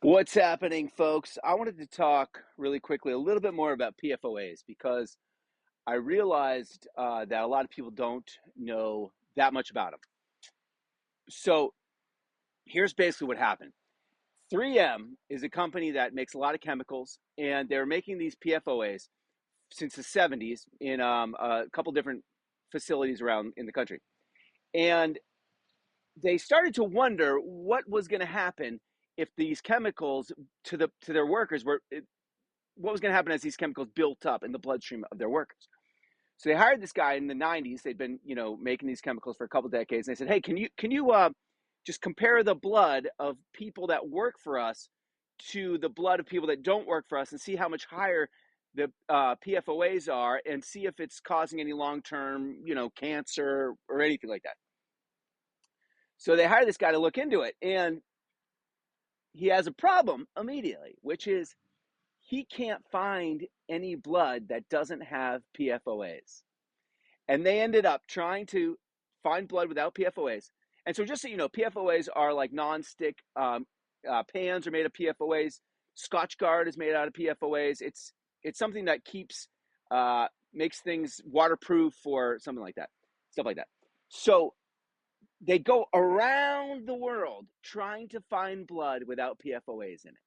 What's happening, folks? I wanted to talk really quickly a little bit more about PFOAs because I realized that a lot of people don't know that much about them. So here's basically what happened. 3M is a company that makes a lot of chemicals, and they're making these PFOAs since the 70s in a couple different facilities around in the country. And they started to wonder what was going to happen if these chemicals to their workers were what was going to happen as these chemicals built up in the bloodstream of their workers. So they hired this guy in the 90s. They'd been, making these chemicals for a couple of decades. And they said, "Hey, can you just compare the blood of people that work for us to the blood of people that don't work for us and see how much higher the PFOAs are and see if it's causing any long-term, cancer or anything like that." So they hired this guy to look into it, and he has a problem immediately, which is he can't find any blood that doesn't have PFOAs. And they ended up trying to find blood without PFOAs. And so, just so you know, PFOAs are like non-stick pans are made of PFOAs. Scotch Guard is made out of PFOAs. It's something that makes things waterproof or something like that, stuff like that. So they go around the world trying to find blood without PFOAs in it.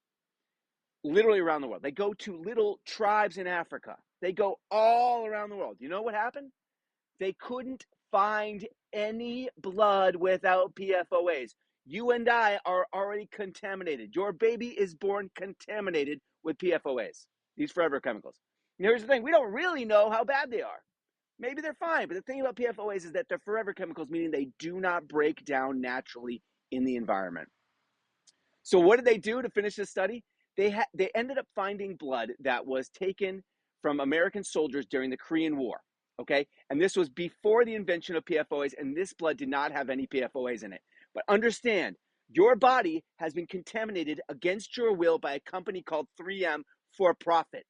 Literally around the world. They go to little tribes in Africa. They go all around the world. You know what happened? They couldn't find any blood without PFOAs. You and I are already contaminated. Your baby is born contaminated with PFOAs, these forever chemicals. And here's the thing, we don't really know how bad they are. Maybe they're fine, but the thing about PFOAs is that they're forever chemicals, meaning they do not break down naturally in the environment. So what did they do to finish this study? They ended up finding blood that was taken from American soldiers during the Korean War. Okay, and this was before the invention of PFOAs, and this blood did not have any PFOAs in it. But understand, your body has been contaminated against your will by a company called 3M for profit.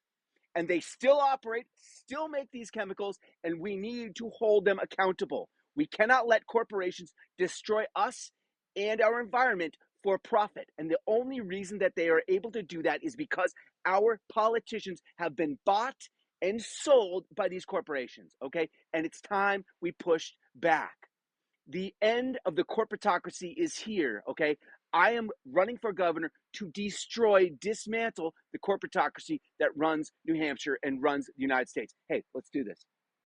And they still operate, still make these chemicals, and we need to hold them accountable. We cannot let corporations destroy us and our environment for profit. And the only reason that they are able to do that is because our politicians have been bought and sold by these corporations, okay? And it's time we pushed back. The end of the corporatocracy is here, okay? I am running for governor to dismantle the corporatocracy that runs New Hampshire and runs the United States. Hey, let's do this.